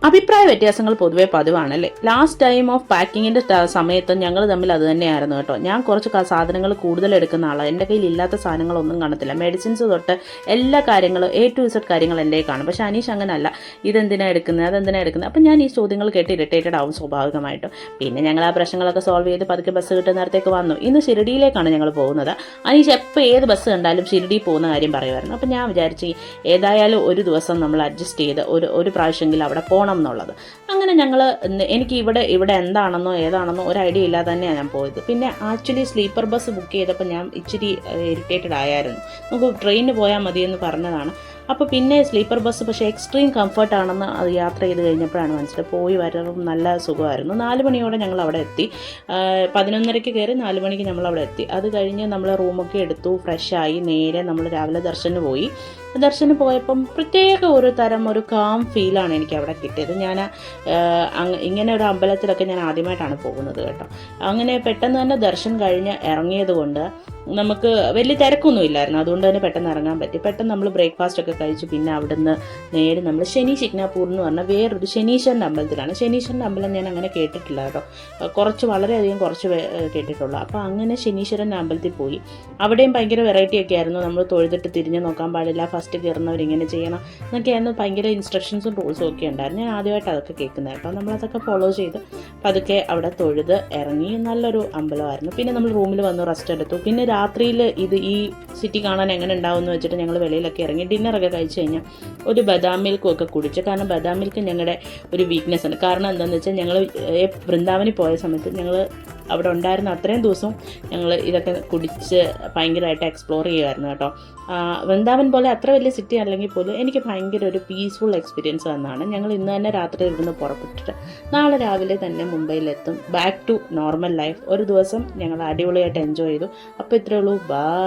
അഭിപ്രായ വ്യത്യാസങ്ങൾ പൊതുവെ പതിവാണല്ലേ. ലാസ്റ്റ് ടൈം ഓഫ് പാക്കിങ്ങിൻ്റെ സമയത്ത് ഞങ്ങൾ തമ്മിൽ അത് തന്നെയായിരുന്നു കേട്ടോ. ഞാൻ കുറച്ച് സാധനങ്ങൾ കൂടുതൽ എടുക്കുന്ന ആളാണ്. എൻ്റെ കയ്യിൽ ഇല്ലാത്ത സാധനങ്ങളൊന്നും കാണത്തില്ല. മെഡിസിൻസ് തൊട്ട് എല്ലാ കാര്യങ്ങളും A to Z കാര്യങ്ങൾ എൻ്റെ കാണും. പക്ഷേ അനീഷ് അങ്ങനല്ല. ഇതെന്തിനാണ് എടുക്കുന്നത്, അതെന്തിനാണ് എടുക്കുന്നത്. അപ്പം ഞാൻ ഈ ചോദ്യങ്ങൾ കേട്ട് ഇറിറ്റേറ്റഡ് ആവും സ്വാഭാവികമായിട്ടും. പിന്നെ ഞങ്ങൾ ആ പ്രശ്നങ്ങളൊക്കെ സോൾവ് ചെയ്ത് പതുക്കെ ബസ് കിട്ടുന്ന നേരത്തേക്ക് വന്നു. ഇന്ന് ഷിരഡിയിലേക്കാണ് ഞങ്ങൾ പോകുന്നത്. അനീഷ് എപ്പോൾ ഏത് ബസ് കണ്ടാലും ഷിരഡി പോകുന്ന കാര്യം പറയുമായിരുന്നു. അപ്പം ഞാൻ വിചാരിച്ച് ഏതായാലും ഒരു ദിവസം നമ്മൾ അഡ്ജസ്റ്റ് ചെയ്ത് ഒരു പ്രാവശ്യമെങ്കിലും അവിടെ പോകണം എന്നുള്ളത്. അങ്ങനെ ഞങ്ങൾ എനിക്ക് ഇവിടെ എന്താണെന്നോ ഏതാണെന്നോ ഒരു ഐഡിയ ഇല്ലാതെ തന്നെയാണ് ഞാൻ പോയത്. പിന്നെ ആക്ച്വലി സ്ലീപ്പർ ബസ് ബുക്ക് ചെയ്തപ്പോൾ ഞാൻ ഇച്ചിരി ഇറിറ്റേറ്റഡ് ആയിരുന്നു. നമുക്ക് ട്രെയിനിന് പോയാൽ മതിയെന്ന് പറഞ്ഞതാണ്. അപ്പോൾ പിന്നെ സ്ലീപ്പർ ബസ് പക്ഷേ എക്സ്ട്രീം കംഫർട്ടാണെന്ന് അത് യാത്ര ചെയ്ത് കഴിഞ്ഞപ്പോഴാണ് മനസ്സിലായി. പോയി വരവും നല്ല സുഖമായിരുന്നു. 4 മണിയോടെ ഞങ്ങൾ അവിടെ എത്തി. 11:30 കയറി 4 മണിക്ക് നമ്മളവിടെ എത്തി. അത് കഴിഞ്ഞ് നമ്മൾ റൂമൊക്കെ എടുത്തു, ഫ്രഷായി നേരെ നമ്മൾ രാവിലെ ദർശന് പോയി. ദർശന് പോയപ്പം പ്രത്യേക ഒരു തരം ഒരു കാം ഫീലാണ് എനിക്ക് അവിടെ കിട്ടിയത്. ഞാൻ ഇങ്ങനെ ഒരു അമ്പലത്തിലൊക്കെ ഞാൻ ആദ്യമായിട്ടാണ് പോകുന്നത് കേട്ടോ. അങ്ങനെ പെട്ടെന്ന് തന്നെ ദർശൻ കഴിഞ്ഞ് ഇറങ്ങിയത് കൊണ്ട് നമുക്ക് വലിയ തിരക്കൊന്നും ഇല്ലായിരുന്നു. അതുകൊണ്ട് തന്നെ പെട്ടെന്ന് ഇറങ്ങാൻ പറ്റി. പെട്ടെന്ന് നമ്മൾ ബ്രേക്ക്ഫാസ്റ്റ് ഒക്കെ കഴിച്ചു. പിന്നെ അവിടുന്ന് നേരെ നമ്മൾ ശനി ശിഗ്നാപൂർ എന്ന് പറഞ്ഞ വേറൊരു ശനീശ്വരൻ്റെ അമ്പലത്തിലാണ്. ശനീശ്വരൻ്റെ അമ്പലം ഞാൻ അങ്ങനെ കേട്ടിട്ടില്ല കേട്ടോ. വളരെയധികം കുറച്ച് കേട്ടിട്ടുള്ളൂ. അപ്പോൾ അങ്ങനെ ശനീശ്വരൻ്റെ അമ്പലത്തിൽ പോയി. അവിടെയും ഭയങ്കര വെറൈറ്റി ഒക്കെ ആയിരുന്നു. നമ്മൾ തൊഴുതിട്ട് തിരിഞ്ഞ് നോക്കാൻ പാടില്ല, ഫസ്റ്റ് കയറുന്നവർ ഇങ്ങനെ ചെയ്യണം എന്നൊക്കെയായിരുന്നു. ഭയങ്കര ഇൻസ്ട്രക്ഷൻസും റൂൾസും ഒക്കെ ഉണ്ടായിരുന്നു. ഞാൻ ആദ്യമായിട്ട് അതൊക്കെ കേൾക്കുന്നത് കേട്ടോ. നമ്മളതൊക്കെ ഫോളോ ചെയ്ത് പതുക്കെ അവിടെ തൊഴുത് ഇറങ്ങി. നല്ലൊരു അമ്പലമായിരുന്നു. പിന്നെ നമ്മൾ റൂമിൽ വന്ന് റെസ്റ്റ് എടുത്തു. പിന്നെ രാത്രിയിൽ ഈ സിറ്റി കാണാൻ എങ്ങനെ ഉണ്ടാവും എന്ന് വെച്ചിട്ട് ഞങ്ങൾ വെളിയിലൊക്കെ ഇറങ്ങി ഡിന്നറൊക്കെ കഴിച്ച് കഴിഞ്ഞാൽ ഒരു ബദാം മിൽക്കും ഒക്കെ കുടിച്ചു. കാരണം ബദാം മിൽക്ക് ഞങ്ങളുടെ ഒരു വീക്ക്നെസ് ഉണ്ട്. കാരണം എന്താണെന്ന് വെച്ചാൽ ഞങ്ങൾ വൃന്ദാവനിൽ പോയ സമയത്ത് ഞങ്ങൾ അവിടെ ഉണ്ടായിരുന്ന അത്രയും ദിവസം ഞങ്ങൾ ഇതൊക്കെ കുടിച്ച് ഭയങ്കരമായിട്ട് എക്സ്പ്ലോർ ചെയ്യുമായിരുന്നു കേട്ടോ. വൃന്ദാവൻ പോലെ അത്ര വലിയ സിറ്റി അല്ലെങ്കിൽ പോലും എനിക്ക് ഭയങ്കര ഒരു പീസ്ഫുൾ എക്സ്പീരിയൻസ് തന്നെയാണ്. ഞങ്ങൾ ഇന്ന് തന്നെ രാത്രി ഇവിടുന്ന് പുറപ്പെട്ടിട്ട് നാളെ രാവിലെ തന്നെ മുംബൈയിലെത്തും. Back to normal life. ഒരു ദിവസം ഞങ്ങൾ അടിപൊളിയായിട്ട് എൻജോയ് ചെയ്തു. അപ്പോൾ ഇത്രയേ ഉള്ളൂ. ബൈ.